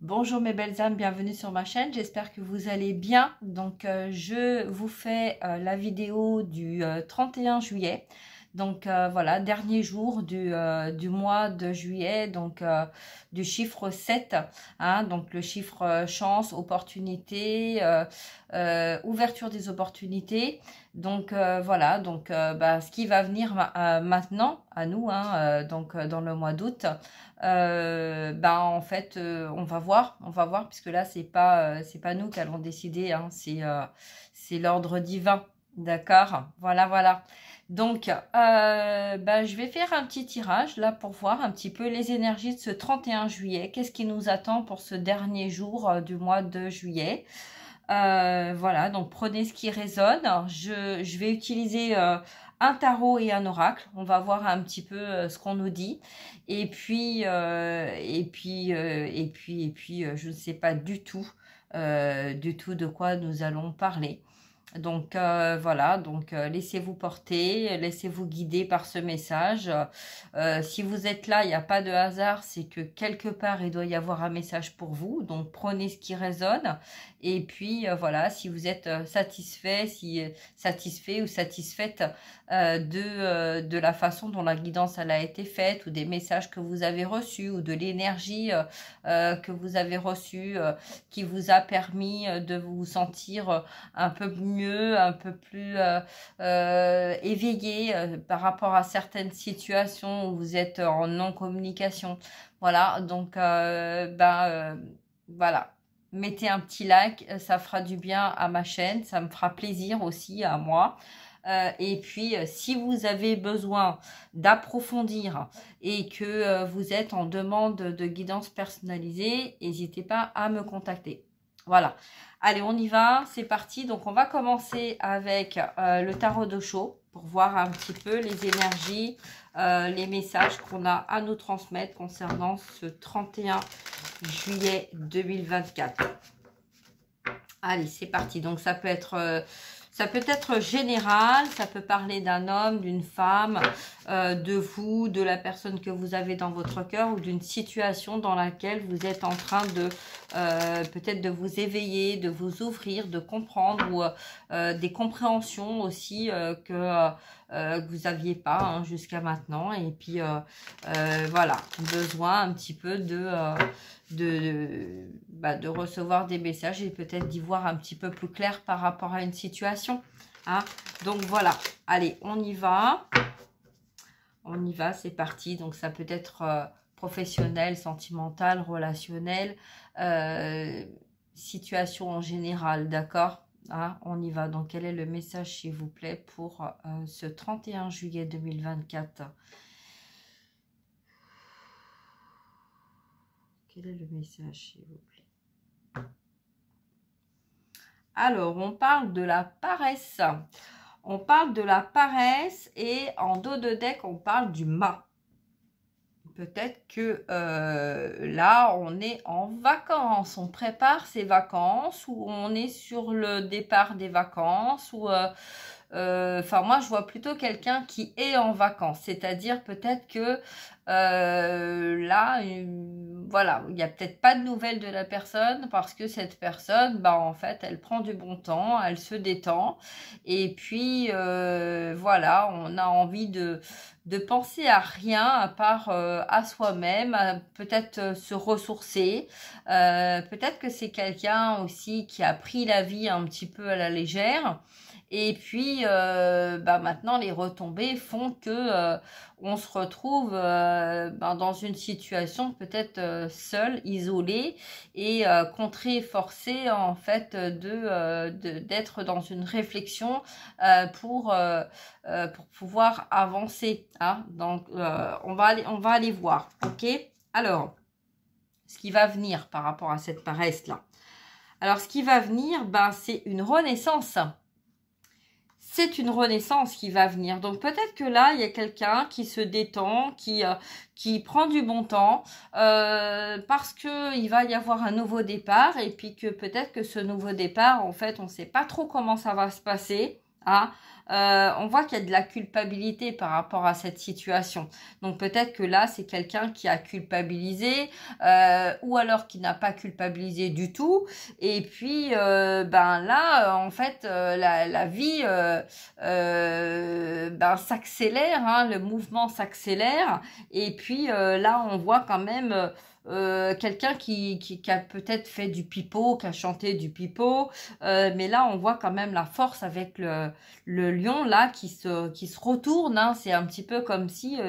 Bonjour mes belles âmes, bienvenue sur ma chaîne, j'espère que vous allez bien. Donc je vous fais la vidéo du 31 juillet. Donc voilà, dernier jour du mois de juillet, donc du chiffre 7, hein, donc le chiffre chance, opportunité, ouverture des opportunités. Donc voilà, donc ce qui va venir maintenant à nous, hein, donc dans le mois d'août. En fait on va voir puisque là c'est pas nous qui allons décider, hein, c'est l'ordre divin, d'accord, voilà. Donc je vais faire un petit tirage là pour voir un petit peu les énergies de ce 31 juillet, qu'est-ce qui nous attend pour ce dernier jour du mois de juillet. Voilà, donc prenez ce qui résonne. Je vais utiliser un tarot et un oracle. On va voir un petit peu ce qu'on nous dit. Et puis, je ne sais pas du tout de quoi nous allons parler. Donc voilà, donc laissez-vous porter, laissez-vous guider par ce message. Si vous êtes là, il n'y a pas de hasard, c'est que quelque part il doit y avoir un message pour vous. Donc prenez ce qui résonne. Et puis voilà, si vous êtes satisfait, satisfait ou satisfaite de la façon dont la guidance elle a été faite, ou des messages que vous avez reçus, ou de l'énergie que vous avez reçue, qui vous a permis de vous sentir un peu mieux, un peu plus éveillé par rapport à certaines situations où vous êtes en non-communication. Voilà, donc voilà. Mettez un petit like, ça fera du bien à ma chaîne, ça me fera plaisir aussi à moi. Et puis, si vous avez besoin d'approfondir et que vous êtes en demande de guidance personnalisée, n'hésitez pas à me contacter. Voilà. Allez, on y va, c'est parti. Donc, on va commencer avec le tarot d'Osho pour voir un petit peu les énergies, les messages qu'on a à nous transmettre concernant ce 31 juillet 2024. Allez, c'est parti. Donc, ça peut être général, ça peut parler d'un homme, d'une femme, de vous, de la personne que vous avez dans votre cœur, ou d'une situation dans laquelle vous êtes en train de peut-être de vous éveiller, de vous ouvrir, de comprendre, ou des compréhensions aussi que vous n'aviez pas, hein, jusqu'à maintenant. Et puis voilà, besoin un petit peu de recevoir des messages et peut-être d'y voir un petit peu plus clair par rapport à une situation, hein. Donc voilà, allez, on y va, c'est parti. Donc ça peut être professionnel, sentimental, relationnel, situation en général, d'accord, hein, on y va. Donc quel est le message, s'il vous plaît, pour ce 31 juillet 2024? Quel est le message, s'il vous plaît? Alors, on parle de la paresse. On parle de la paresse et en dos de deck, on parle du mât. Peut-être que là, on est en vacances. On prépare ses vacances, ou on est sur le départ des vacances, ou... Enfin, moi, je vois plutôt quelqu'un qui est en vacances. C'est-à-dire peut-être que là, voilà, il n'y a peut-être pas de nouvelles de la personne parce que cette personne, en fait, elle prend du bon temps, elle se détend. Et puis, voilà, on a envie de penser à rien à part à soi-même, peut-être se ressourcer. Peut-être que c'est quelqu'un aussi qui a pris la vie un petit peu à la légère. Et puis, maintenant, les retombées font que on se retrouve dans une situation peut-être seule, isolée, et contrée, forcée, en fait, d'être dans une réflexion pour pouvoir avancer, hein. Donc, on va aller voir, ok? Alors, ce qui va venir par rapport à cette paresse-là. Alors, ce qui va venir, c'est une renaissance. C'est une renaissance qui va venir. Donc peut-être que là, il y a quelqu'un qui se détend, qui prend du bon temps, parce qu'il va y avoir un nouveau départ, et puis que peut-être que ce nouveau départ, en fait, on ne sait pas trop comment ça va se passer, Hein. On voit qu'il y a de la culpabilité par rapport à cette situation. Donc peut-être que là, c'est quelqu'un qui a culpabilisé ou alors qui n'a pas culpabilisé du tout. Et puis, ben là, en fait, la vie ben, s'accélère, hein, le mouvement s'accélère. Et puis là, on voit quand même quelqu'un qui a peut-être fait du pipeau, qui a chanté du pipeau, mais là on voit quand même la force avec le lion là qui se retourne, hein. C'est un petit peu comme si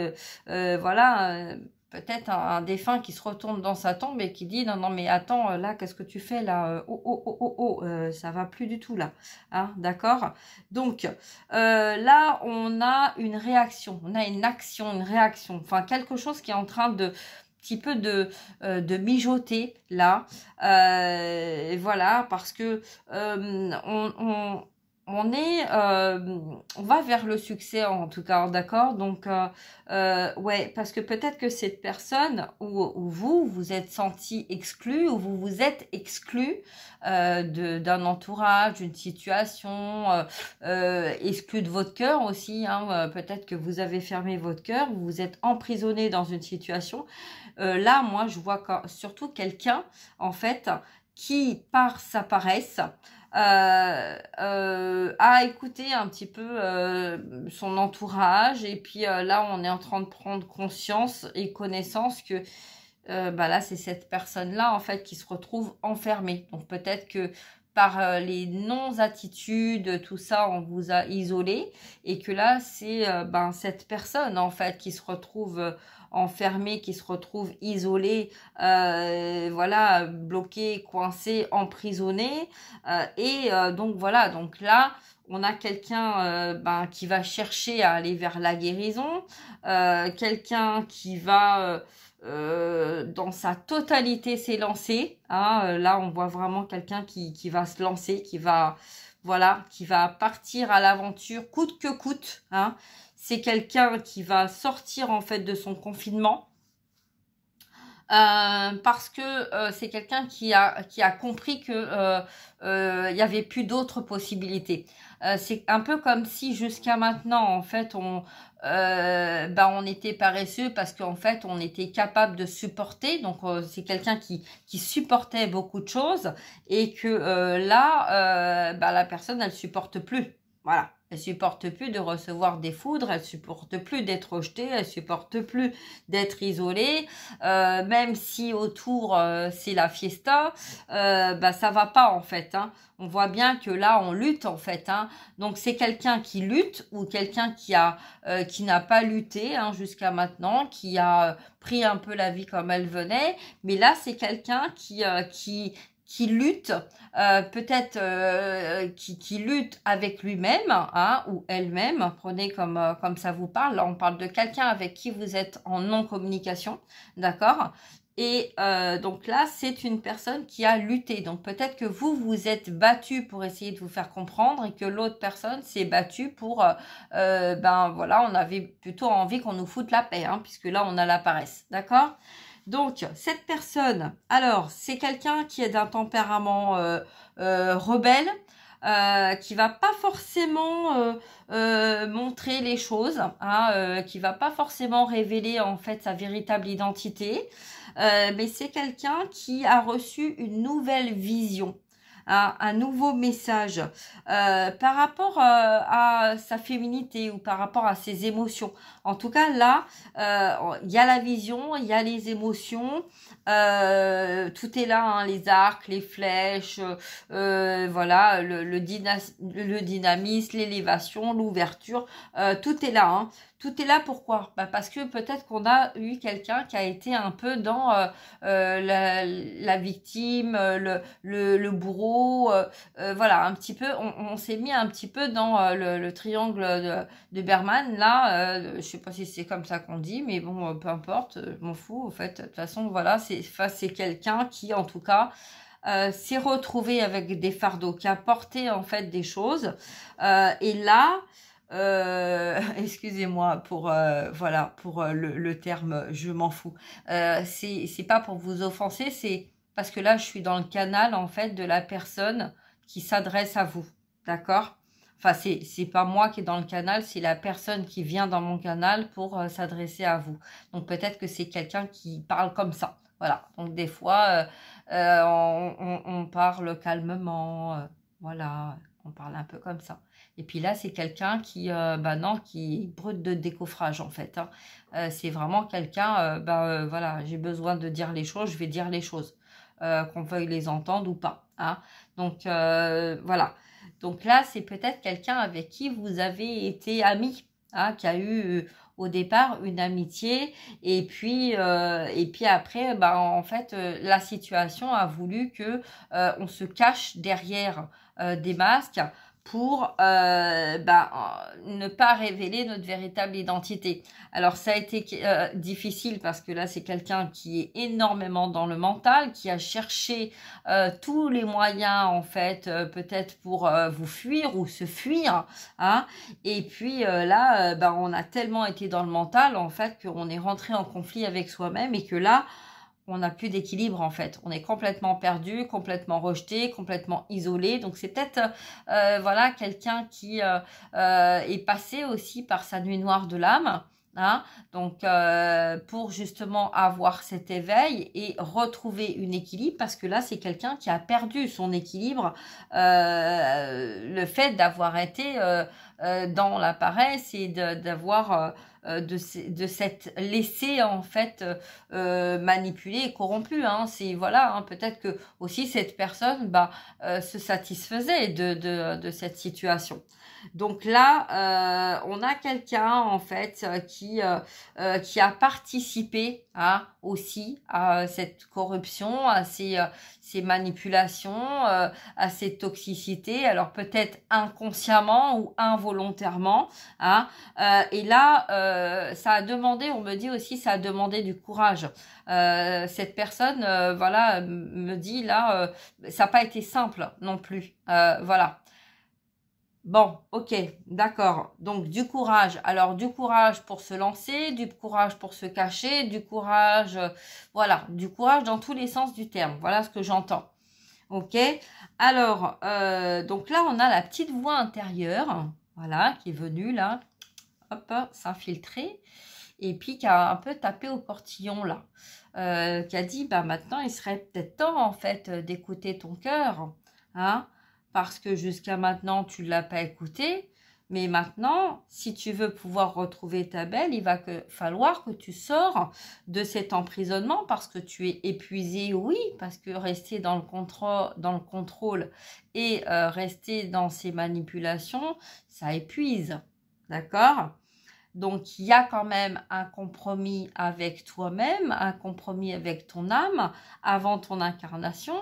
voilà, peut-être un défunt qui se retourne dans sa tombe et qui dit non non mais attends, là qu'est-ce que tu fais là, oh oh oh oh oh, ça va plus du tout là, hein, d'accord. Donc là on a une réaction, on a une action, une réaction, enfin quelque chose qui est en train de petit peu de mijoter là, voilà, parce que on est on va vers le succès en tout cas, d'accord. Donc ouais, parce que peut-être que cette personne ou vous vous êtes senti exclu ou vous vous êtes exclu d'un entourage, d'une situation, exclu de votre cœur aussi, hein. Peut-être que vous avez fermé votre cœur, vous vous êtes emprisonné dans une situation. Là, moi, je vois surtout quelqu'un, en fait, qui, par sa paresse, a écouté un petit peu son entourage. Et puis là, on est en train de prendre conscience et connaissance que bah là, c'est cette personne-là, en fait, qui se retrouve enfermée. Donc peut-être que par les non-attitudes, tout ça, on vous a isolé. Et que là, c'est ben, cette personne, en fait, qui se retrouve enfermée, qui se retrouve isolée, voilà, bloquée, coincée, emprisonnée. Donc voilà, donc là, on a quelqu'un ben, qui va chercher à aller vers la guérison, quelqu'un qui va dans sa totalité s'élancer, hein. Là, on voit vraiment quelqu'un qui va se lancer, qui va, voilà, qui va partir à l'aventure coûte que coûte, hein. C'est quelqu'un qui va sortir en fait de son confinement. Parce que c'est quelqu'un qui a compris que il y avait plus d'autres possibilités. C'est un peu comme si jusqu'à maintenant en fait on était paresseux parce qu'en fait on était capable de supporter. Donc c'est quelqu'un qui supportait beaucoup de choses et que là la personne elle supporte plus. Voilà. Elle supporte plus de recevoir des foudres, elle supporte plus d'être rejetée, elle supporte plus d'être isolée, même si autour c'est la fiesta, ça va pas en fait, hein. On voit bien que là on lutte en fait, hein. Donc c'est quelqu'un qui lutte ou quelqu'un qui n'a pas lutté, hein, jusqu'à maintenant, qui a pris un peu la vie comme elle venait, mais là c'est quelqu'un qui lutte, peut-être qui lutte avec lui-même, hein, ou elle-même, prenez comme ça vous parle. Là, on parle de quelqu'un avec qui vous êtes en non-communication, d'accord. Et donc là, c'est une personne qui a lutté. Donc peut-être que vous vous êtes battu pour essayer de vous faire comprendre et que l'autre personne s'est battue pour, ben voilà, on avait plutôt envie qu'on nous foute la paix, hein, puisque là, on a la paresse, d'accord. Donc, cette personne, alors, c'est quelqu'un qui est d'un tempérament rebelle, qui va pas forcément montrer les choses, hein, qui va pas forcément révéler en fait sa véritable identité, mais c'est quelqu'un qui a reçu une nouvelle vision. Un nouveau message par rapport à sa féminité ou par rapport à ses émotions. En tout cas, là, il y a la vision, il y a les émotions, tout est là, hein, les arcs, les flèches, voilà, le dynamisme, l'élévation, l'ouverture, tout est là, hein. Tout est là, pourquoi? Parce que peut-être qu'on a eu quelqu'un qui a été un peu dans la victime, le bourreau, voilà, un petit peu, on s'est mis un petit peu dans le triangle de Berman, là, je sais pas si c'est comme ça qu'on dit, mais bon, peu importe, je m'en fous, en fait, de toute façon, voilà, c'est quelqu'un qui, en tout cas, s'est retrouvé avec des fardeaux, qui a porté, en fait, des choses, et là, excusez-moi pour voilà pour le terme je m'en fous, c'est pas pour vous offenser, c'est parce que là je suis dans le canal en fait de la personne qui s'adresse à vous, d'accord, Enfin, c'est pas moi qui est dans le canal, c'est la personne qui vient dans mon canal pour s'adresser à vous. Donc peut-être que c'est quelqu'un qui parle comme ça. Voilà. Donc des fois, on parle calmement. Voilà. On parle un peu comme ça. Et puis là, c'est quelqu'un qui, bah non, qui est brut de décoffrage en fait. Hein. C'est vraiment quelqu'un, voilà, j'ai besoin de dire les choses, je vais dire les choses. Qu'on veuille les entendre ou pas. Hein. Donc voilà. Donc là, c'est peut-être quelqu'un avec qui vous avez été amis, hein, qui a eu au départ une amitié, et puis après, bah, en fait, la situation a voulu que on se cache derrière des masques pour ne pas révéler notre véritable identité. Alors ça a été difficile parce que là c'est quelqu'un qui est énormément dans le mental, qui a cherché tous les moyens en fait peut-être pour vous fuir ou se fuir, hein. Et puis là on a tellement été dans le mental en fait qu'on est rentré en conflit avec soi-même et que là on n'a plus d'équilibre en fait. On est complètement perdu, complètement rejeté, complètement isolé. Donc c'est peut-être voilà quelqu'un qui est passé aussi par sa nuit noire de l'âme. Hein, donc pour justement avoir cet éveil et retrouver une équilibre, parce que là c'est quelqu'un qui a perdu son équilibre, le fait d'avoir été dans la paresse et d'avoir de s'être laissé en fait manipulé et corrompu. Hein. C'est voilà, hein, peut-être que aussi cette personne se satisfaisait de cette situation. Donc là, on a quelqu'un en fait qui a participé aussi à cette corruption, à ces manipulations, à cette toxicité. Alors peut-être inconsciemment ou involontairement. Hein, et là, ça a demandé, on me dit aussi, ça a demandé du courage. Cette personne, voilà, me dit là, ça n'a pas été simple non plus. Voilà. Bon, ok, d'accord. Donc du courage. Alors du courage pour se lancer, du courage pour se cacher, du courage, voilà, du courage dans tous les sens du terme. Voilà ce que j'entends. Ok. Alors, donc là, on a la petite voix intérieure, voilà, qui est venue là, hop, s'infiltrer, et puis qui a un peu tapé au portillon là, qui a dit, bah maintenant, il serait peut-être temps en fait d'écouter ton cœur, hein. Parce que jusqu'à maintenant, tu ne l'as pas écouté. Mais maintenant, si tu veux pouvoir retrouver ta belle, il va falloir que tu sors de cet emprisonnement parce que tu es épuisé, oui, parce que rester dans le contrôle et rester dans ces manipulations, ça épuise. D'accord ? Donc, il y a quand même un compromis avec toi-même, un compromis avec ton âme avant ton incarnation.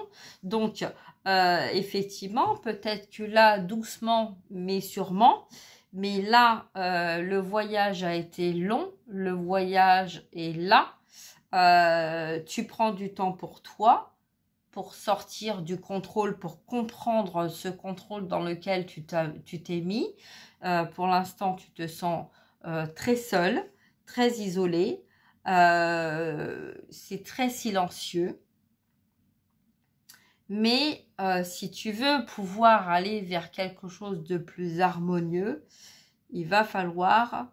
Donc, effectivement, peut-être que là, doucement, mais sûrement, mais là, le voyage a été long, le voyage est là. Tu prends du temps pour toi, pour sortir du contrôle, pour comprendre ce contrôle dans lequel tu t'es mis. Pour l'instant, tu te sens très seul, très isolé, c'est très silencieux. Mais si tu veux pouvoir aller vers quelque chose de plus harmonieux, il va falloir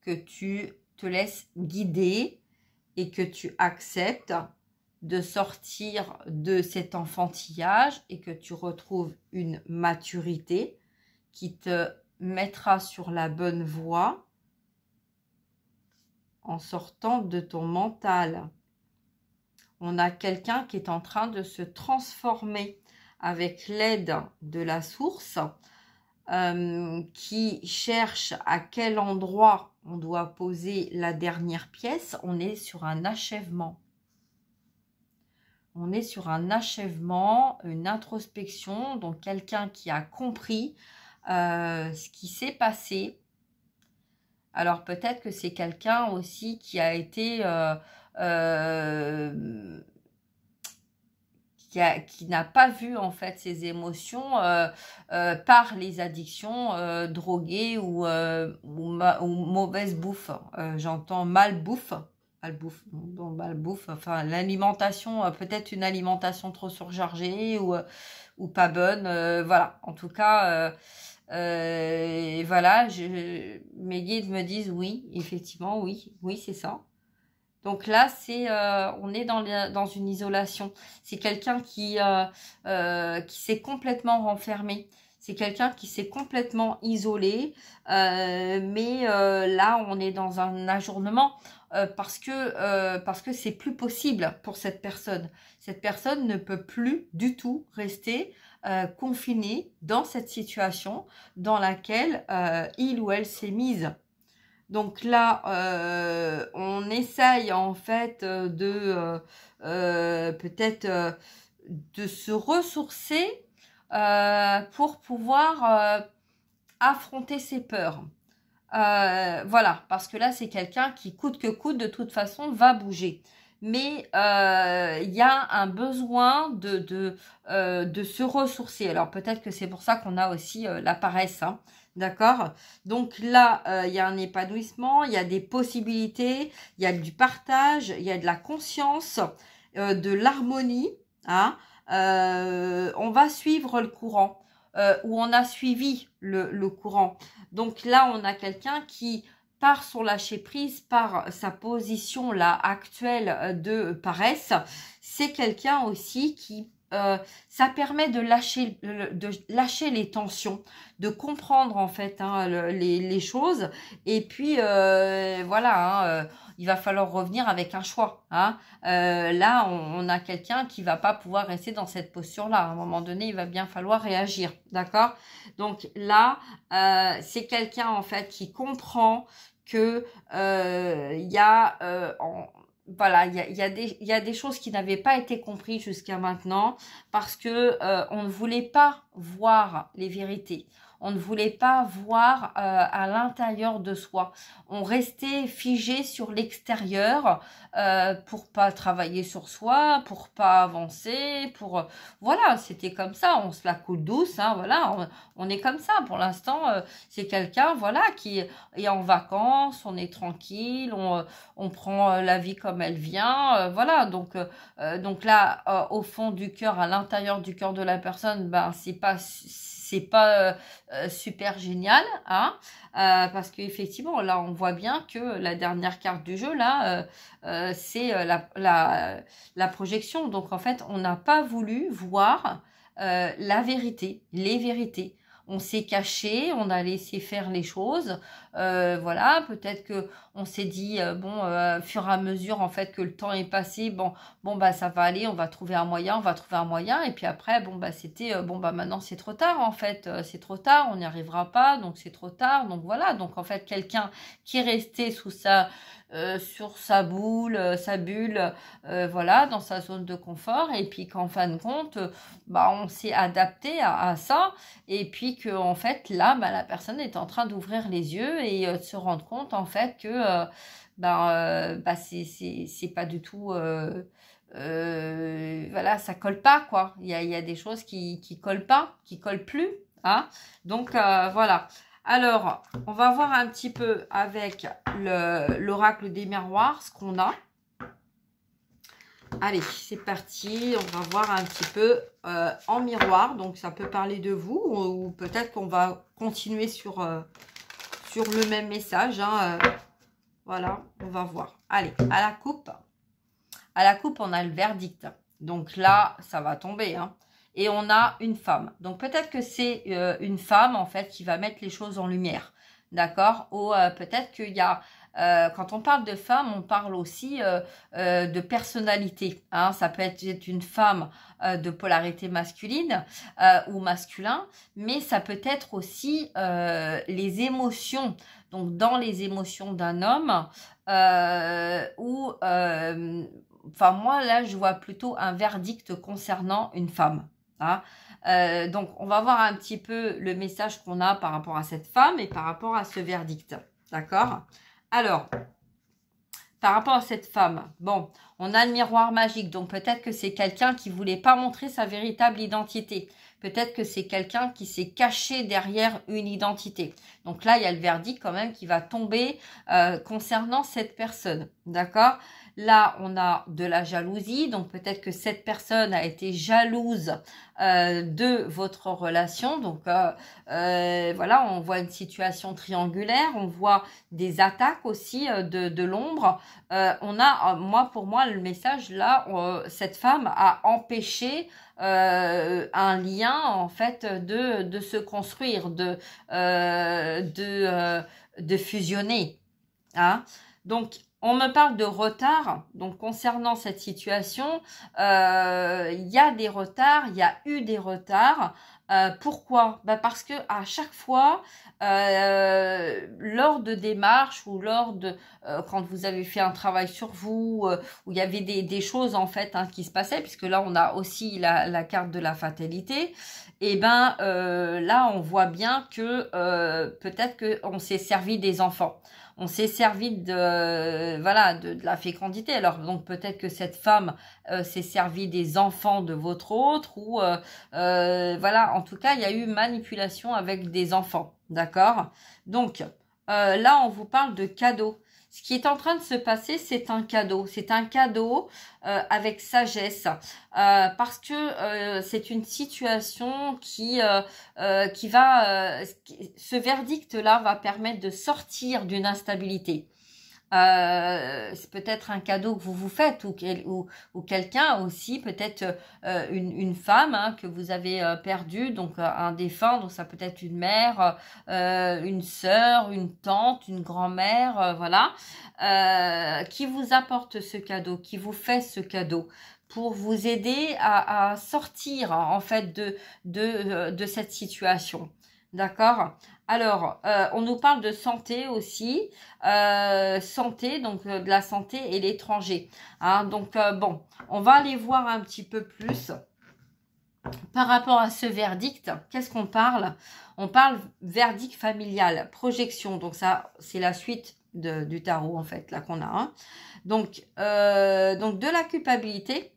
que tu te laisses guider et que tu acceptes de sortir de cet enfantillage et que tu retrouves une maturité qui te mettra sur la bonne voie en sortant de ton mental. On a quelqu'un qui est en train de se transformer avec l'aide de la source, qui cherche à quel endroit on doit poser la dernière pièce. On est sur un achèvement. On est sur un achèvement, une introspection, donc quelqu'un qui a compris ce qui s'est passé. Alors peut-être que c'est quelqu'un aussi qui a été qui n'a pas vu en fait ses émotions par les addictions, droguées ou mauvaise bouffe. J'entends malbouffe, enfin l'alimentation, peut-être une alimentation trop surchargée ou pas bonne. Voilà, en tout cas, Voilà, mes guides me disent oui, effectivement, oui, oui, c'est ça. Donc là, on est dans une isolation. C'est quelqu'un qui s'est complètement renfermé. C'est quelqu'un qui s'est complètement isolé. Mais là, on est dans un ajournement parce que c'est plus possible pour cette personne. Cette personne ne peut plus du tout rester confinée dans cette situation dans laquelle il ou elle s'est mise. Donc là, on essaye en fait peut-être de se ressourcer pour pouvoir affronter ses peurs. Voilà, parce que là, c'est quelqu'un qui coûte que coûte, de toute façon, va bouger. Mais il y a un besoin de se ressourcer. Alors peut-être que c'est pour ça qu'on a aussi la paresse, hein. D'accord? Donc là, il y a un épanouissement, il y a des possibilités, il y a du partage, il y a de la conscience, de l'harmonie, hein. On va suivre le courant, ou on a suivi le courant. Donc là, on a quelqu'un qui, par son lâcher-prise, par sa position là actuelle de paresse, c'est quelqu'un aussi qui ça permet de lâcher les tensions, de comprendre en fait, hein, les choses. Et puis voilà, hein, il va falloir revenir avec un choix, hein. Là, on a quelqu'un qui va pas pouvoir rester dans cette posture-là. À un moment donné, il va bien falloir réagir, d'accord? Donc là, c'est quelqu'un en fait qui comprend que il y a voilà, il y a des choses qui n'avaient pas été comprises jusqu'à maintenant parce que on ne voulait pas voir les vérités. On ne voulait pas voir à l'intérieur de soi. On restait figé sur l'extérieur pour pas travailler sur soi, pour pas avancer, pour voilà, c'était comme ça. On se la coule douce, hein, voilà. On est comme ça pour l'instant. C'est quelqu'un, voilà, qui est en vacances. On est tranquille. On prend la vie comme elle vient, voilà. Donc là, au fond du cœur, à l'intérieur du cœur de la personne, ben c'est pas super génial, hein, parce qu'effectivement là on voit bien que la dernière carte du jeu là c'est la projection. Donc en fait on n'a pas voulu voir la vérité, les vérités. On s'est caché, on a laissé faire les choses, voilà. Peut-être que on s'est dit bon, fur et à mesure en fait que le temps est passé, bon bah ça va aller, on va trouver un moyen, et puis après bon bah c'était bon bah maintenant c'est trop tard en fait, c'est trop tard, on n'y arrivera pas, donc c'est trop tard, donc voilà. Donc en fait quelqu'un qui est resté sur sa bulle, voilà, dans sa zone de confort, et puis qu'en fin de compte, bah on s'est adapté à ça, et puis que en fait là, bah la personne est en train d'ouvrir les yeux et de se rendre compte en fait que bah c'est pas du tout voilà, ça colle pas quoi. Il y a des choses qui collent pas, qui collent plus, hein. Donc voilà. Alors, on va voir un petit peu avec l'oracle des miroirs ce qu'on a. Allez, c'est parti. On va voir un petit peu en miroir. Donc, ça peut parler de vous, ou peut-être qu'on va continuer sur le même message, hein. Voilà, on va voir. Allez, à la coupe. À la coupe, on a le verdict. Donc là, ça va tomber, hein. Et on a une femme. Donc peut-être que c'est une femme en fait qui va mettre les choses en lumière. D'accord? Ou peut-être qu'il y a, quand on parle de femme, on parle aussi de personnalité, hein. Ça peut être une femme de polarité masculine ou masculin, mais ça peut être aussi les émotions. Donc dans les émotions d'un homme ou enfin moi là je vois plutôt un verdict concernant une femme, hein. Donc on va voir un petit peu le message qu'on a par rapport à cette femme et par rapport à ce verdict, d'accord? Alors par rapport à cette femme, bon, on a le miroir magique, donc peut-être que c'est quelqu'un qui voulait pas montrer sa véritable identité, peut-être que c'est quelqu'un qui s'est caché derrière une identité. Donc là, il y a le verdict quand même qui va tomber concernant cette personne, d'accord? Là, on a de la jalousie, donc peut-être que cette personne a été jalouse de votre relation. Donc voilà, on voit une situation triangulaire, on voit des attaques aussi de l'ombre. Pour moi, le message là, cette femme a empêché un lien en fait de se construire, de fusionner. Hein? Donc, on me parle de retard. Donc, concernant cette situation, il y a des retards, il y a eu des retards. Pourquoi? Parce que à chaque fois, lors de démarches ou quand vous avez fait un travail sur vous, où il y avait des choses en fait qui se passaient, puisque là on a aussi la carte de la fatalité. Et là on voit bien que peut-être qu'on s'est servi des enfants. On s'est servi de la fécondité. Alors donc peut-être que cette femme s'est servie des enfants de votre autre ou voilà. En tout cas, il y a eu manipulation avec des enfants, d'accord? Donc là, on vous parle de cadeau. Ce qui est en train de se passer, c'est un cadeau. C'est un cadeau avec sagesse parce que c'est une situation ce verdict-là va permettre de sortir d'une instabilité. C'est peut-être un cadeau que vous vous faites ou quelqu'un aussi, peut-être une femme que vous avez perdue, donc un défunt, donc ça peut être une mère, une sœur, une tante, une grand-mère, voilà, qui vous apporte ce cadeau, qui vous fait ce cadeau pour vous aider à sortir en fait de cette situation. D'accord? Alors, on nous parle de santé aussi, santé, donc de la santé et l'étranger. Hein, donc, bon, on va aller voir un petit peu plus par rapport à ce verdict. Qu'est-ce qu'on parle? On parle verdict familial, projection. Donc, ça, c'est la suite du tarot, en fait, là qu'on a. Hein. Donc, de la culpabilité.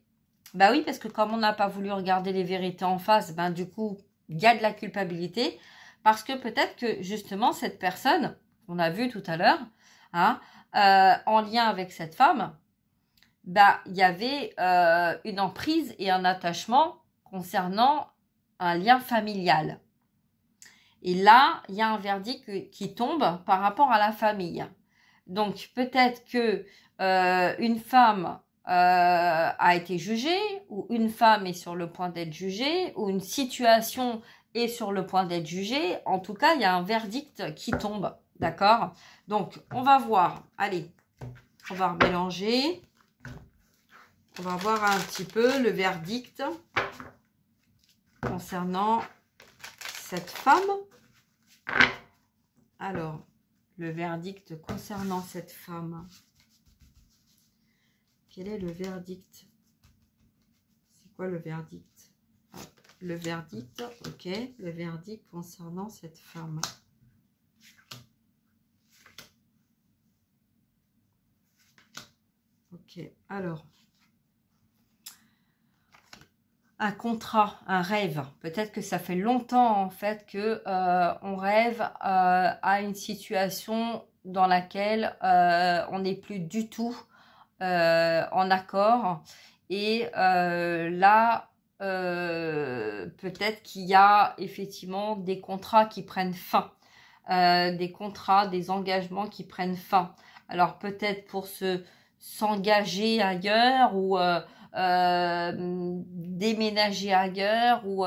Bah oui, parce que comme on n'a pas voulu regarder les vérités en face, du coup, il y a de la culpabilité. Parce que peut-être que justement cette personne, qu'on a vu tout à l'heure, en lien avec cette femme, il y avait une emprise et un attachement concernant un lien familial. Et là, il y a un verdict qui tombe par rapport à la famille. Donc peut-être que une femme a été jugée, ou une femme est sur le point d'être jugée, ou une situation est sur le point d'être jugée. En tout cas, il y a un verdict qui tombe, d'accord? Donc, on va voir. Allez, on va mélanger. On va voir un petit peu le verdict concernant cette femme. Alors, le verdict concernant cette femme. Quel est le verdict? C'est quoi le verdict? Le verdict, ok, le verdict concernant cette femme. Ok, alors, un contrat, un rêve. Peut-être que ça fait longtemps en fait que on rêve à une situation dans laquelle on n'est plus du tout en accord. Et là, peut-être qu'il y a effectivement des contrats qui prennent fin, des contrats, des engagements qui prennent fin. Alors peut-être pour s'engager ailleurs ou déménager ailleurs ou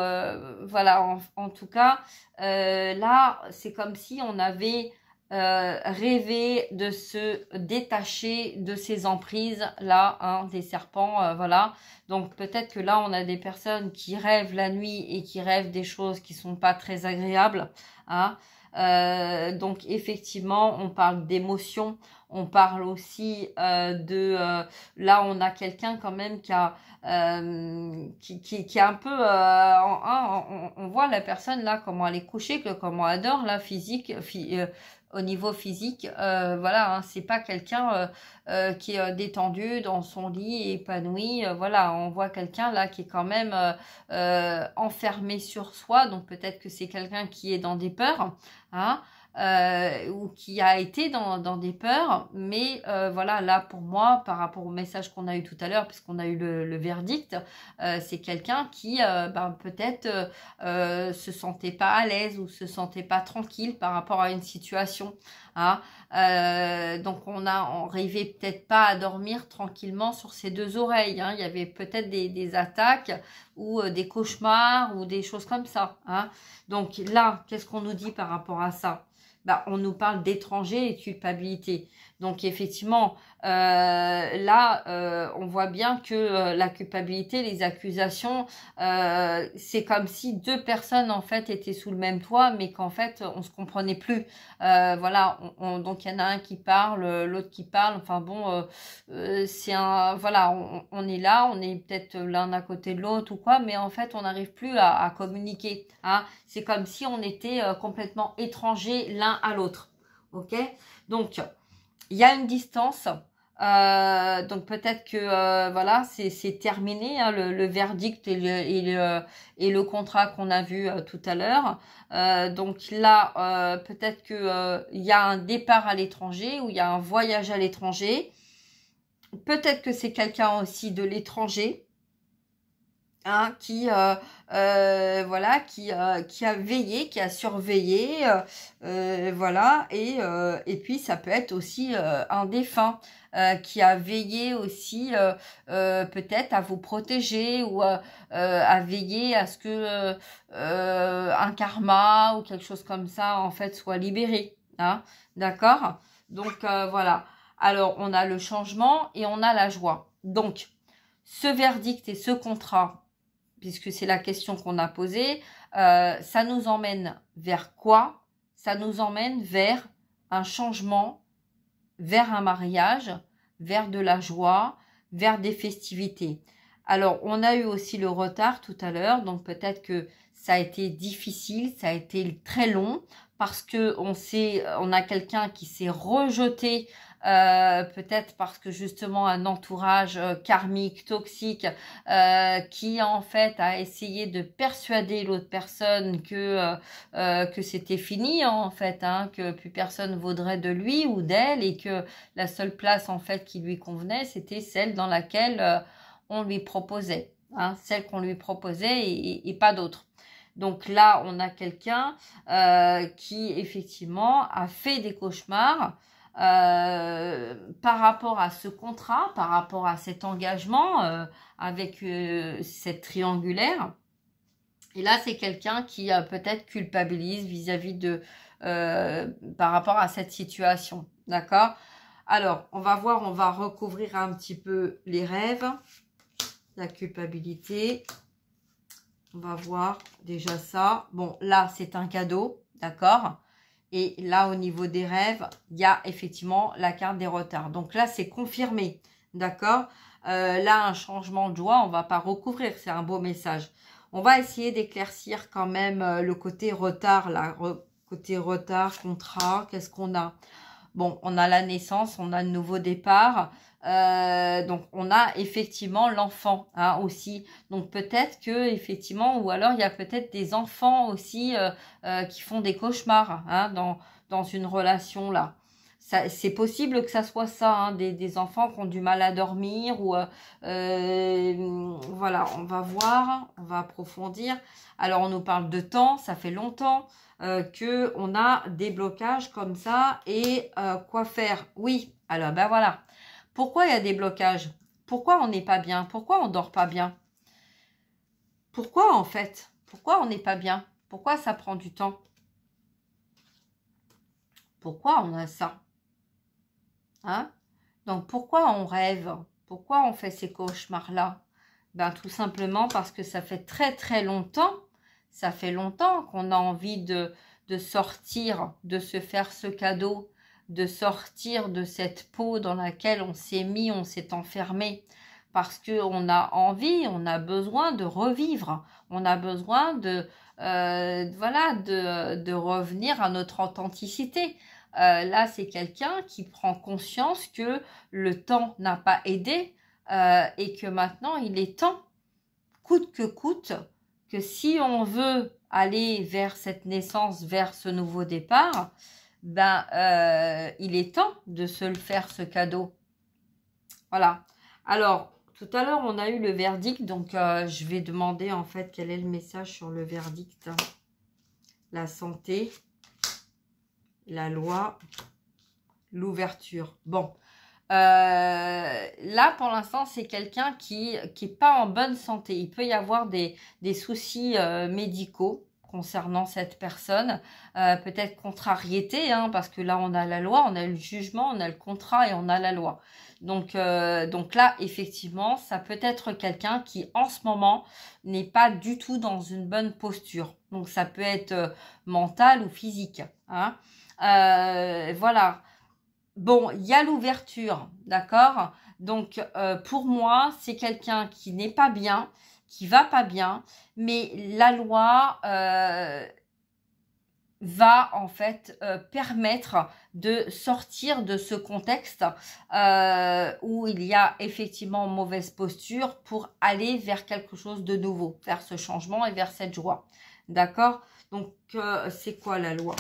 voilà, en tout cas là c'est comme si on avait rêvé de se détacher de ces emprises là, des serpents, voilà. Donc peut-être que là on a des personnes qui rêvent la nuit et qui rêvent des choses qui sont pas très agréables, hein. Donc effectivement on parle d'émotions, on parle aussi là on a quelqu'un quand même qui a qui est un peu on voit la personne là comment elle est couchée, comment elle dort là, au niveau physique, voilà, hein, c'est pas quelqu'un qui est détendu dans son lit, épanoui. Voilà, on voit quelqu'un là qui est quand même enfermé sur soi. Donc peut-être que c'est quelqu'un qui est dans des peurs, hein, ou qui a été dans des peurs. Mais voilà, là pour moi, par rapport au message qu'on a eu tout à l'heure, puisqu'on a eu le verdict, c'est quelqu'un qui peut-être se sentait pas à l'aise ou se sentait pas tranquille par rapport à une situation, hein. Donc on n'arrivait peut-être pas à dormir tranquillement sur ses deux oreilles, hein. Il y avait peut-être des attaques ou des cauchemars ou des choses comme ça, hein. Donc là, qu'est-ce qu'on nous dit par rapport à ça? On nous parle d'étrangers et de culpabilité. Donc effectivement, là, on voit bien que la culpabilité, les accusations, c'est comme si deux personnes en fait étaient sous le même toit, mais qu'en fait on se comprenait plus. Voilà, donc il y en a un qui parle, l'autre qui parle. Enfin bon, c'est voilà, on est là, on est peut-être l'un à côté de l'autre ou quoi, mais en fait on n'arrive plus à communiquer, hein. C'est comme si on était complètement étrangers l'un à l'autre. Ok, donc il y a une distance, donc peut-être que voilà, c'est terminé, hein, le verdict et le contrat qu'on a vu tout à l'heure. Donc là, peut-être que il y a un départ à l'étranger ou il y a un voyage à l'étranger. Peut-être que c'est quelqu'un aussi de l'étranger, hein, qui voilà, qui a veillé, qui a surveillé, voilà, et puis ça peut être aussi un défunt qui a veillé aussi peut-être à vous protéger ou à veiller à ce que un karma ou quelque chose comme ça en fait soit libéré, hein, d'accord? Donc voilà. Alors on a le changement et on a la joie. Donc ce verdict et ce contrat, puisque c'est la question qu'on a posée, ça nous emmène vers quoi? Ça nous emmène vers un changement, vers un mariage, vers de la joie, vers des festivités. Alors, on a eu aussi le retard tout à l'heure, donc peut-être que ça a été difficile, ça a été très long, parce que on a quelqu'un qui s'est rejeté, peut-être parce que justement un entourage karmique, toxique, qui en fait a essayé de persuader l'autre personne que c'était fini en fait, hein, que plus personne vaudrait de lui ou d'elle et que la seule place en fait qui lui convenait, c'était celle dans laquelle on lui proposait, hein, celle qu'on lui proposait et pas d'autre. Donc là, on a quelqu'un qui effectivement a fait des cauchemars par rapport à ce contrat, par rapport à cet engagement avec cette triangulaire. Et là, c'est quelqu'un qui peut-être culpabilise vis-à-vis de par rapport à cette situation. D'accord? Alors, on va voir, on va recouvrir un petit peu les rêves, la culpabilité. On va voir déjà ça. Bon, là, c'est un cadeau, d'accord? Et là, au niveau des rêves, il y a effectivement la carte des retards. Donc là, c'est confirmé, d'accord? Là, un changement de joie, on va pas recouvrir, c'est un beau message. On va essayer d'éclaircir quand même le côté retard, là. Côté retard, contrat, qu'est-ce qu'on a? Bon, on a la naissance, on a le nouveau départ. Donc on a effectivement l'enfant, hein, aussi. Donc peut-être que effectivement, ou alors il y a peut-être des enfants aussi qui font des cauchemars, hein, dans une relation là. C'est possible que ça soit ça, hein, des enfants qui ont du mal à dormir ou voilà, on va voir, on va approfondir. Alors on nous parle de temps, ça fait longtemps que on a des blocages comme ça et quoi faire? Oui, alors ben voilà. Pourquoi il y a des blocages? Pourquoi on n'est pas bien? Pourquoi on dort pas bien? Pourquoi en fait? Pourquoi on n'est pas bien? Pourquoi ça prend du temps? Pourquoi on a ça? Hein? Donc pourquoi on rêve? Pourquoi on fait ces cauchemars-là? Ben tout simplement parce que ça fait très très longtemps, ça fait longtemps qu'on a envie de sortir, de se faire ce cadeau, de sortir de cette peau dans laquelle on s'est mis, on s'est enfermé. Parce qu'on a envie, on a besoin de revivre, on a besoin voilà, de revenir à notre authenticité. là, c'est quelqu'un qui prend conscience que le temps n'a pas aidé et que maintenant, il est temps, coûte que coûte, que si on veut aller vers cette naissance, vers ce nouveau départ, ben, il est temps de se le faire, ce cadeau. Voilà. Alors, tout à l'heure, on a eu le verdict, donc je vais demander en fait quel est le message sur le verdict. La santé, la loi, l'ouverture. Bon, là pour l'instant, c'est quelqu'un qui est pas en bonne santé. Il peut y avoir des soucis médicaux concernant cette personne, peut-être contrariété, hein, parce que là on a la loi, on a le jugement, on a le contrat et on a la loi. Donc là, effectivement, ça peut être quelqu'un qui, en ce moment, n'est pas du tout dans une bonne posture. Donc, ça peut être mental ou physique. Hein. Voilà. Bon, il y a l'ouverture, d'accord? Donc, pour moi, c'est quelqu'un qui n'est pas bien, qui va pas bien, mais la loi va en fait permettre de sortir de ce contexte où il y a effectivement mauvaise posture pour aller vers quelque chose de nouveau, vers ce changement et vers cette joie. D'accord? Donc, c'est quoi la loi?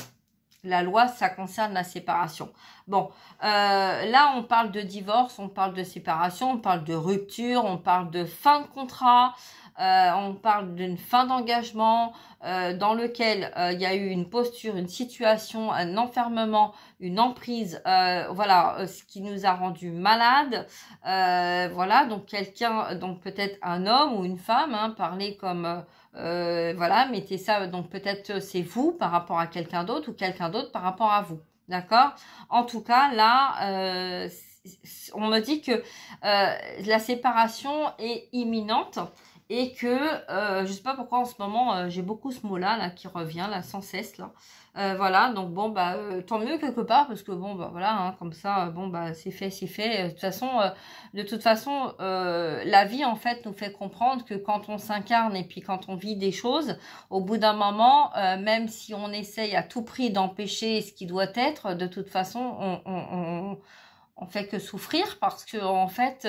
La loi, ça concerne la séparation. Bon, là, on parle de divorce, on parle de séparation, on parle de rupture, on parle de fin de contrat, on parle d'une fin d'engagement dans lequel il y a eu une posture, une situation, un enfermement, une emprise, voilà, ce qui nous a rendu malades. Voilà, donc quelqu'un, donc peut-être un homme ou une femme, hein, parler comme... voilà, mettez ça, donc peut-être c'est vous par rapport à quelqu'un d'autre ou quelqu'un d'autre par rapport à vous, d'accord? En tout cas, là, on me dit que la séparation est imminente et que, je sais pas pourquoi en ce moment, j'ai beaucoup ce mot-là là, qui revient là, sans cesse, là. Voilà, donc bon, bah, tant mieux quelque part, parce que bon, bah voilà, hein, comme ça, bon, bah, c'est fait, c'est fait. De toute façon, la vie, en fait, nous fait comprendre que quand on s'incarne et puis quand on vit des choses, au bout d'un moment, même si on essaye à tout prix d'empêcher ce qui doit être, de toute façon, on fait que souffrir parce que en fait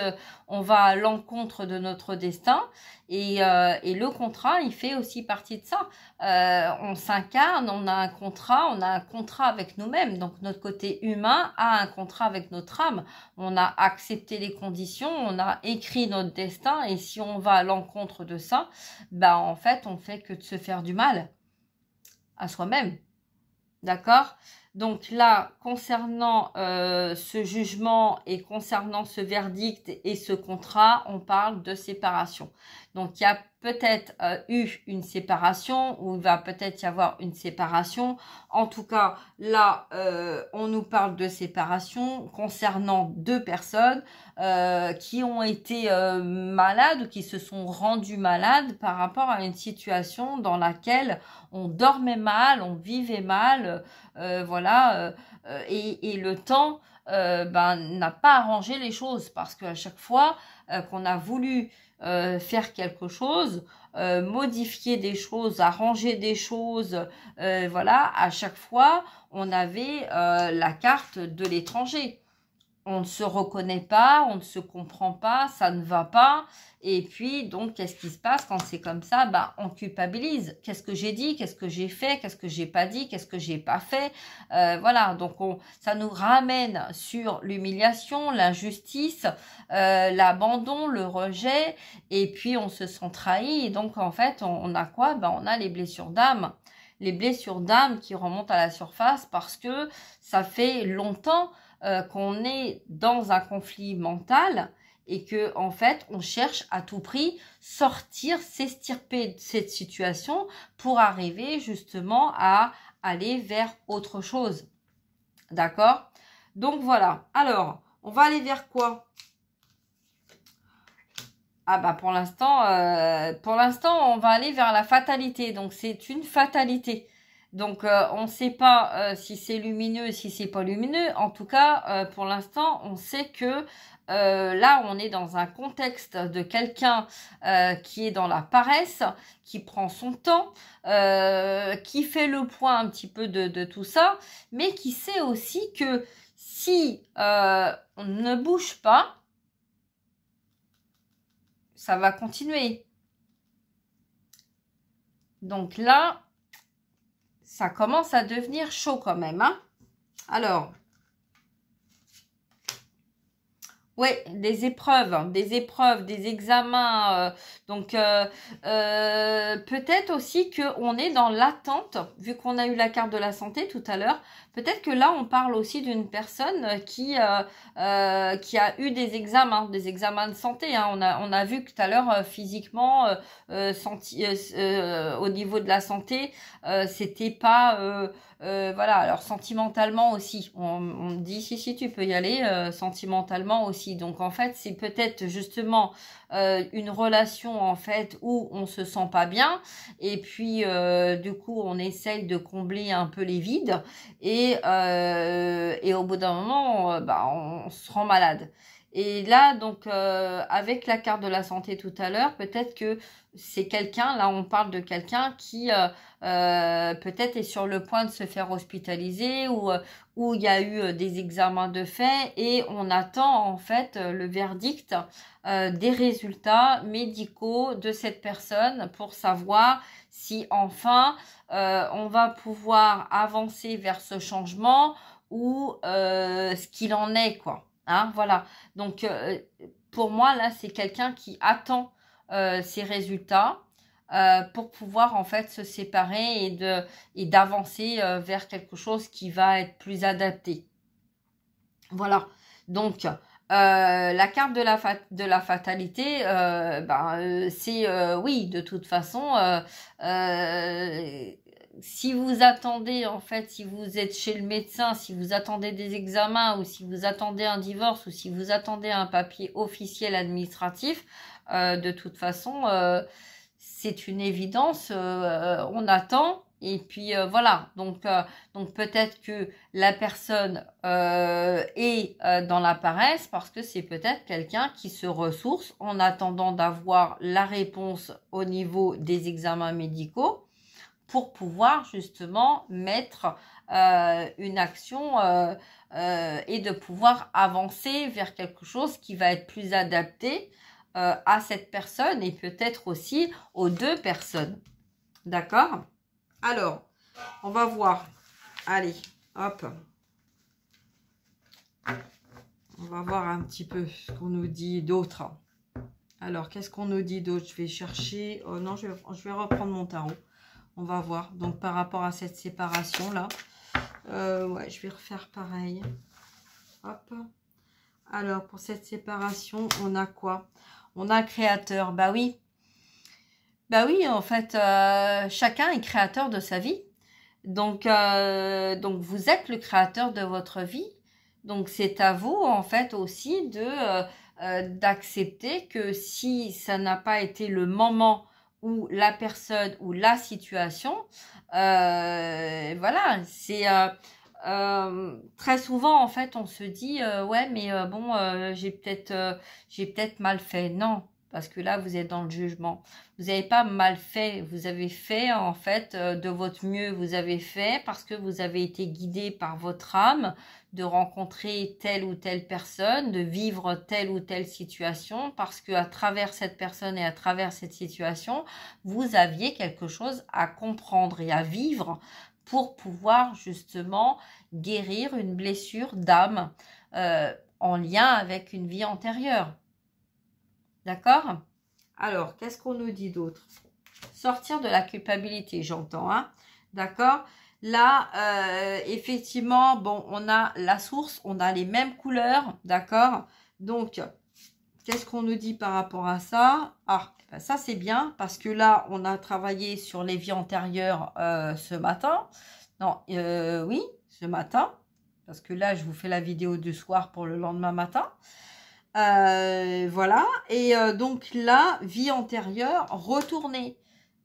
on va à l'encontre de notre destin et le contrat il fait aussi partie de ça. On s'incarne, on a un contrat avec nous-mêmes, donc notre côté humain a un contrat avec notre âme. On a accepté les conditions, on a écrit notre destin et si on va à l'encontre de ça, bah en fait on fait que de se faire du mal à soi-même. D'accord? Donc là, concernant ce jugement et concernant ce verdict et ce contrat, on parle de séparation. Donc il y a peut-être eu une séparation ou il va peut-être y avoir une séparation. En tout cas, là, on nous parle de séparation concernant deux personnes qui ont été malades ou qui se sont rendues malades par rapport à une situation dans laquelle on dormait mal, on vivait mal, voilà, et le temps n'a pas arrangé les choses parce qu'à chaque fois qu'on a voulu faire quelque chose, modifier des choses, arranger des choses, voilà, à chaque fois on avait la carte de l'étranger. On ne se reconnaît pas, on ne se comprend pas, ça ne va pas. Et puis, donc, qu'est-ce qui se passe quand c'est comme ça? Bah, on culpabilise. Qu'est-ce que j'ai dit? Qu'est-ce que j'ai fait? Qu'est-ce que j'ai pas dit? Qu'est-ce que j'ai pas fait? Voilà, donc ça nous ramène sur l'humiliation, l'injustice, l'abandon, le rejet. Et puis, on se sent trahi. Et donc, en fait, on a quoi? Bah, on a les blessures d'âme. Les blessures d'âme qui remontent à la surface parce que ça fait longtemps qu'on est dans un conflit mental et que en fait on cherche à tout prix sortir, s'extirper de cette situation pour arriver justement à aller vers autre chose. D'accord? Donc voilà. Alors, on va aller vers quoi? Ah bah pour l'instant, on va aller vers la fatalité. Donc c'est une fatalité. Donc on ne sait pas si c'est lumineux, si c'est pas lumineux. En tout cas, pour l'instant, on sait que là, on est dans un contexte de quelqu'un qui est dans la paresse, qui prend son temps, qui fait le point un petit peu de tout ça, mais qui sait aussi que si on ne bouge pas, ça va continuer. Donc là, ça commence à devenir chaud quand même, hein. Alors, oui, des épreuves, des examens. Donc, peut-être aussi qu'on est dans l'attente, vu qu'on a eu la carte de la santé tout à l'heure. Peut-être que là, on parle aussi d'une personne qui a eu des examens de santé, hein. On a vu que tout à l'heure, physiquement, au niveau de la santé, c'était pas... voilà, alors sentimentalement aussi, on dit si tu peux y aller, sentimentalement aussi. Donc en fait, c'est peut-être justement une relation en fait où on se sent pas bien et puis du coup on essaye de combler un peu les vides et au bout d'un moment, on se rend malade. Et là, donc, avec la carte de la santé tout à l'heure, peut-être que c'est quelqu'un, là on parle de quelqu'un qui peut-être est sur le point de se faire hospitaliser ou où il y a eu des examens de fait et on attend en fait le verdict des résultats médicaux de cette personne pour savoir si enfin on va pouvoir avancer vers ce changement ou ce qu'il en est, quoi. Hein, voilà. Donc, pour moi, là, c'est quelqu'un qui attend ces résultats pour pouvoir en fait se séparer et d'avancer vers quelque chose qui va être plus adapté. Voilà. Donc, la carte de la fatalité, c'est oui, de toute façon, si vous attendez, en fait, si vous êtes chez le médecin, si vous attendez des examens ou si vous attendez un divorce ou si vous attendez un papier officiel administratif, de toute façon, c'est une évidence, on attend. Et puis voilà, donc peut-être que la personne est dans la paresse parce que c'est peut-être quelqu'un qui se ressource en attendant d'avoir la réponse au niveau des examens médicaux pour pouvoir justement mettre une action et de pouvoir avancer vers quelque chose qui va être plus adapté à cette personne et peut-être aussi aux deux personnes. D'accord ? Alors, on va voir. Allez, hop. On va voir un petit peu ce qu'on nous dit d'autre. Alors, qu'est-ce qu'on nous dit d'autre? Je vais chercher... Oh non, je vais reprendre mon tarot. On va voir. Donc, par rapport à cette séparation-là. Ouais, je vais refaire pareil. Hop. Alors, pour cette séparation, on a quoi? On a le créateur. Bah oui. Bah oui, en fait, chacun est créateur de sa vie. Donc vous êtes le créateur de votre vie. Donc, c'est à vous, en fait, aussi d'accepter que si ça n'a pas été le moment où la personne ou la situation, voilà, c'est... très souvent, en fait, on se dit, ouais, mais bon, j'ai peut-être mal fait. Non. Parce que là, vous êtes dans le jugement. Vous n'avez pas mal fait. Vous avez fait, en fait, de votre mieux. Vous avez fait parce que vous avez été guidé par votre âme de rencontrer telle ou telle personne, de vivre telle ou telle situation, parce que à travers cette personne et à travers cette situation, vous aviez quelque chose à comprendre et à vivre pour pouvoir justement guérir une blessure d'âme en lien avec une vie antérieure. D'accord? Alors, qu'est-ce qu'on nous dit d'autre? Sortir de la culpabilité, j'entends, hein? D'accord? Là, effectivement, bon, on a la source, on a les mêmes couleurs, d'accord? Donc, qu'est-ce qu'on nous dit par rapport à ça? Ah, ben ça c'est bien, parce que là, on a travaillé sur les vies antérieures ce matin. Non, oui, ce matin, parce que là, je vous fais la vidéo du soir pour le lendemain matin. Voilà, et donc là, vie antérieure, retournée,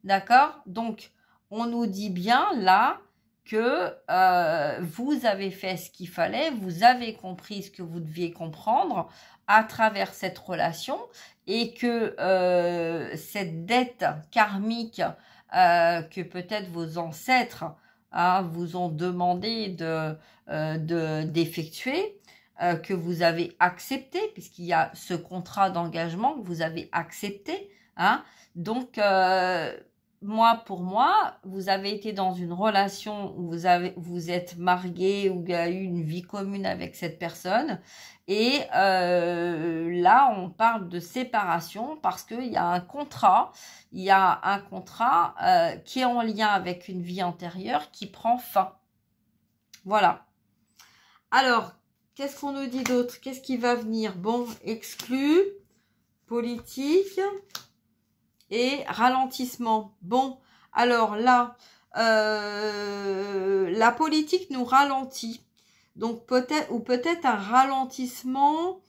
d'accord? Donc, on nous dit bien là que vous avez fait ce qu'il fallait, vous avez compris ce que vous deviez comprendre à travers cette relation et que cette dette karmique que peut-être vos ancêtres vous ont demandé d'effectuer, que vous avez accepté, puisqu'il y a ce contrat d'engagement que vous avez accepté. Donc, pour moi, vous avez été dans une relation où vous êtes marié, où il y a eu une vie commune avec cette personne. Et là, on parle de séparation parce qu'il y a un contrat. Il y a un contrat qui est en lien avec une vie antérieure qui prend fin. Voilà. Alors, qu'est-ce qu'on nous dit d'autre? Qu'est-ce qui va venir? Bon, exclu, politique et ralentissement. Bon, alors là, la politique nous ralentit. Donc peut-être un ralentissement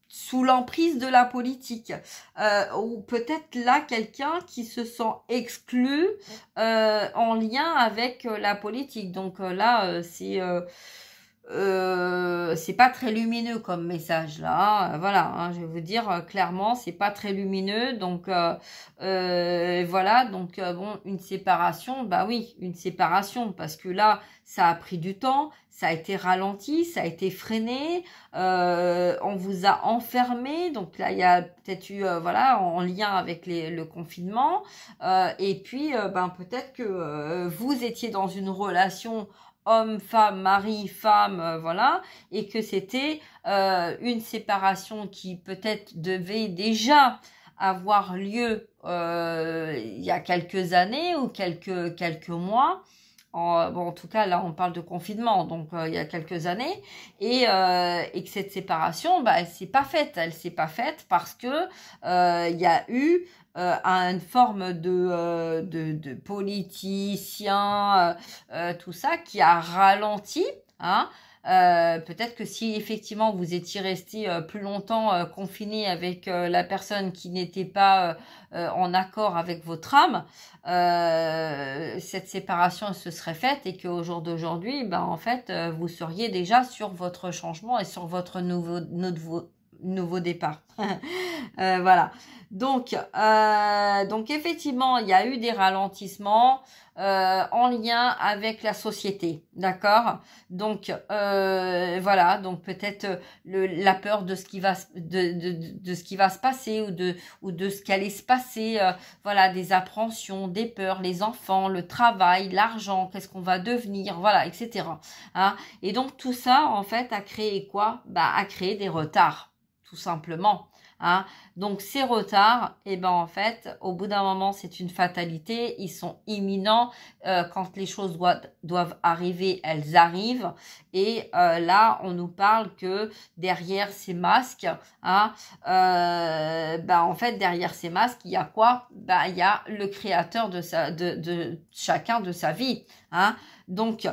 sous l'emprise de la politique. Ou peut-être là quelqu'un qui se sent exclu en lien avec la politique. Donc là, c'est pas très lumineux comme message là, voilà, je vais vous dire clairement, c'est pas très lumineux, donc voilà, donc bon, une séparation, bah oui, une séparation, parce que là, ça a pris du temps, ça a été ralenti, ça a été freiné, on vous a enfermé, donc là, il y a peut-être eu, voilà, en lien avec le confinement, et puis, peut-être que vous étiez dans une relation homme, femme, mari, femme, voilà, et que c'était une séparation qui peut-être devait déjà avoir lieu il y a quelques années ou quelques mois. En tout cas, là, on parle de confinement, donc il y a quelques années, et que cette séparation, elle s'est pas faite. Elle s'est pas faite parce que il y a eu une forme de politicien, tout ça, qui a ralenti, peut-être que si effectivement vous étiez resté plus longtemps confiné avec la personne qui n'était pas en accord avec votre âme, cette séparation se serait faite et qu'au jour d'aujourd'hui, en fait, vous seriez déjà sur votre changement et sur votre nouveau départ. Voilà. Donc effectivement, il y a eu des ralentissements en lien avec la société, d'accord? Donc voilà, donc peut-être la peur de ce qui va de ce qui va se passer ou de ce qui allait se passer, voilà, des appréhensions, des peurs, les enfants, le travail, l'argent, qu'est-ce qu'on va devenir, voilà, etc. Et donc tout ça en fait a créé quoi? A créé des retards, tout simplement. Donc ces retards, en fait, au bout d'un moment, c'est une fatalité. Ils sont imminents. Quand les choses doivent arriver, elles arrivent. Et là, on nous parle que derrière ces masques, en fait, derrière ces masques, il y a quoi? Il y a le créateur de chacun de sa vie. Donc,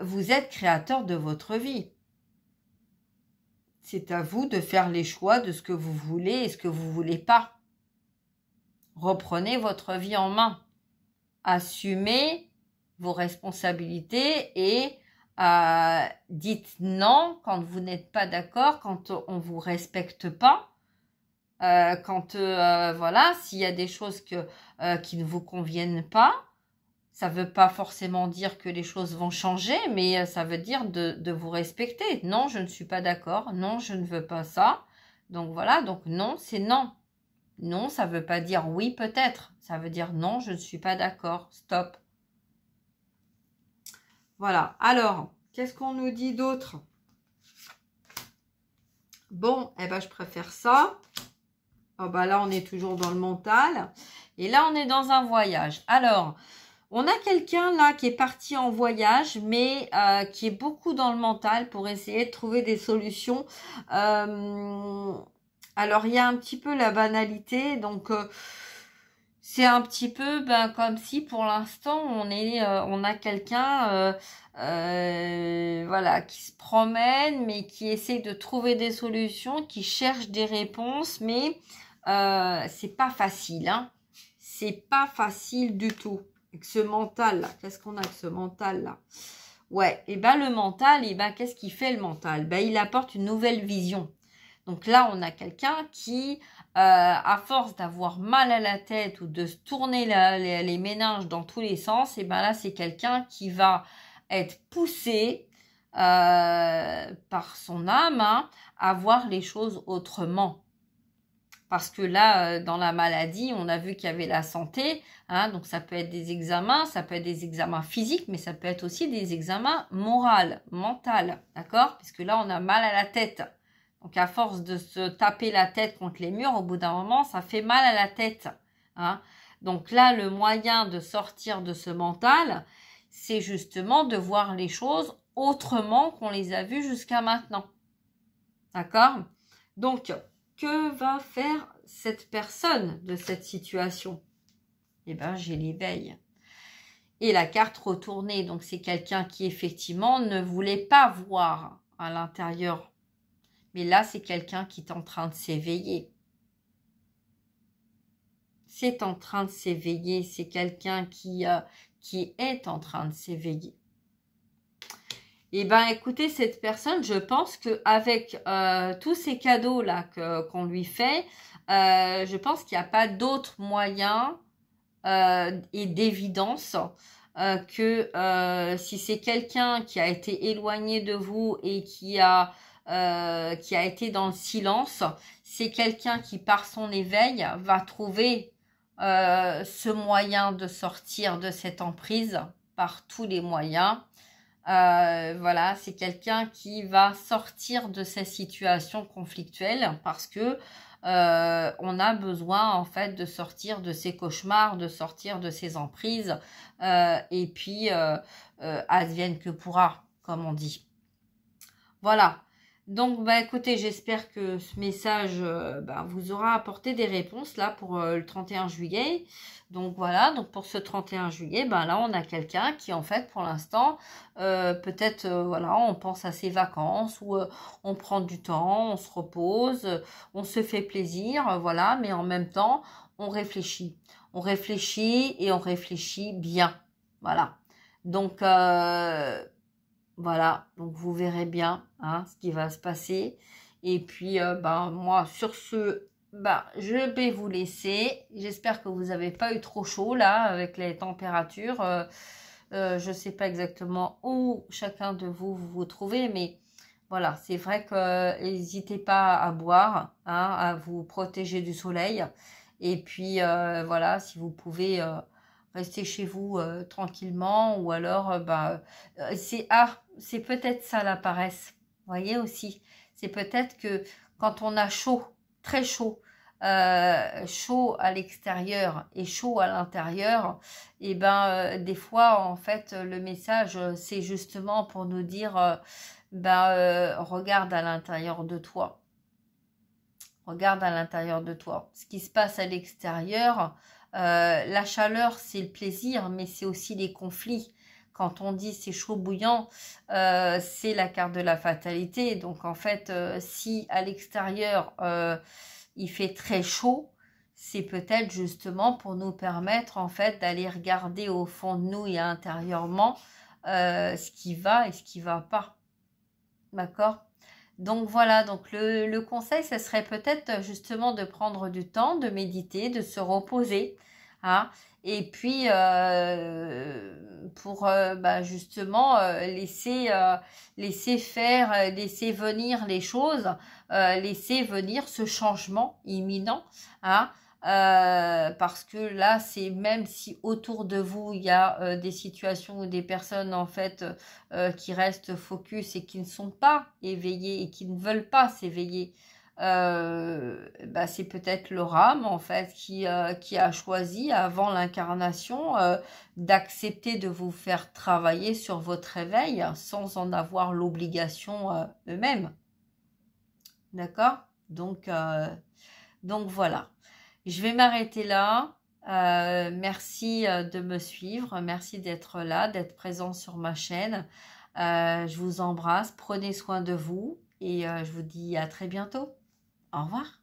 vous êtes créateur de votre vie. C'est à vous de faire les choix de ce que vous voulez et ce que vous voulez pas. Reprenez votre vie en main. Assumez vos responsabilités et dites non quand vous n'êtes pas d'accord, quand on vous respecte pas. Voilà, s'il y a des choses qui ne vous conviennent pas, ça veut pas forcément dire que les choses vont changer, mais ça veut dire de vous respecter. Non, je ne suis pas d'accord. Non, je ne veux pas ça. Donc voilà, donc non, c'est non. Non, ça veut pas dire oui peut-être. Ça veut dire non, je ne suis pas d'accord. Stop. Voilà. Alors, qu'est-ce qu'on nous dit d'autre? Bon, je préfère ça. Là, on est toujours dans le mental. Et là, on est dans un voyage. Alors, on a quelqu'un là qui est parti en voyage, mais qui est beaucoup dans le mental pour essayer de trouver des solutions. Alors, il y a un petit peu la banalité, donc c'est un petit peu comme si pour l'instant on a quelqu'un voilà, qui se promène, mais qui essaie de trouver des solutions, qui cherche des réponses, mais c'est pas facile, c'est pas facile du tout. Avec ce mental là, qu'est-ce qu'on a avec ce mental là? Ouais, et ben le mental, et ben qu'est-ce qu'il fait le mental? Ben il apporte une nouvelle vision. Donc là, on a quelqu'un qui, à force d'avoir mal à la tête ou de se tourner les méninges dans tous les sens, et ben là, c'est quelqu'un qui va être poussé par son âme, hein, à voir les choses autrement. Parce que là, dans la maladie, on a vu qu'il y avait la santé, hein, donc ça peut être des examens, ça peut être des examens physiques, mais ça peut être aussi des examens moraux, mentaux, d'accord? Puisque là, on a mal à la tête. Donc à force de se taper la tête contre les murs, au bout d'un moment, ça fait mal à la tête, hein. Donc là, le moyen de sortir de ce mental, c'est justement de voir les choses autrement qu'on les a vues jusqu'à maintenant. D'accord? Donc, que va faire cette personne de cette situation? Eh bien, j'ai l'éveil. Et la carte retournée, donc c'est quelqu'un qui effectivement ne voulait pas voir à l'intérieur. Mais là, c'est quelqu'un qui est en train de s'éveiller. C'est en train de s'éveiller, c'est quelqu'un qui est en train de s'éveiller. Eh bien, écoutez, cette personne, je pense qu'avec tous ces cadeaux-là qu'on lui fait, je pense qu'il n'y a pas d'autre moyen et d'évidence que si c'est quelqu'un qui a été éloigné de vous et qui a été dans le silence, c'est quelqu'un qui, par son éveil, va trouver ce moyen de sortir de cette emprise par tous les moyens. Voilà, c'est quelqu'un qui va sortir de ces situations conflictuelles parce que on a besoin en fait de sortir de ces cauchemars, de sortir de ces emprises et puis advienne que pourra, comme on dit. Voilà. Donc, bah, écoutez, j'espère que ce message vous aura apporté des réponses là pour le 31 juillet. Donc voilà, donc pour ce 31 juillet, là on a quelqu'un qui en fait pour l'instant, peut-être voilà, on pense à ses vacances ou on prend du temps, on se repose, on se fait plaisir, voilà, mais en même temps on réfléchit. On réfléchit et on réfléchit bien. Voilà. Donc voilà, donc vous verrez bien hein, ce qui va se passer. Et puis, moi, sur ce, je vais vous laisser. J'espère que vous n'avez pas eu trop chaud là avec les températures. Je ne sais pas exactement où chacun de vous vous trouvez, mais voilà, c'est vrai que n'hésitez pas à boire, hein, à vous protéger du soleil. Et puis, voilà, si vous pouvez rester chez vous tranquillement ou alors, c'est peut-être ça la paresse. Vous voyez aussi, c'est peut-être que quand on a chaud, très chaud, chaud à l'extérieur et chaud à l'intérieur, et des fois en fait le message c'est justement pour nous dire regarde à l'intérieur de toi. Regarde à l'intérieur de toi. Ce qui se passe à l'extérieur, la chaleur, c'est le plaisir, mais c'est aussi les conflits. Quand on dit c'est chaud bouillant, c'est la carte de la fatalité. Donc en fait, si à l'extérieur, il fait très chaud, c'est peut-être justement pour nous permettre en fait d'aller regarder au fond de nous et intérieurement ce qui va et ce qui va pas. D'accord ? Donc voilà, donc le conseil, ce serait peut-être justement de prendre du temps, de méditer, de se reposer, hein, et puis pour justement laisser faire, laisser venir les choses, laisser venir ce changement imminent, hein, parce que là, c'est même si autour de vous, il y a des situations ou des personnes en fait qui restent focus et qui ne sont pas éveillés et qui ne veulent pas s'éveiller, c'est peut-être leur âme en fait qui a choisi avant l'incarnation d'accepter de vous faire travailler sur votre réveil sans en avoir l'obligation eux-mêmes. D'accord ? Donc voilà. Je vais m'arrêter là. Merci de me suivre. Merci d'être là, d'être présent sur ma chaîne. Je vous embrasse. Prenez soin de vous et je vous dis à très bientôt. Au revoir.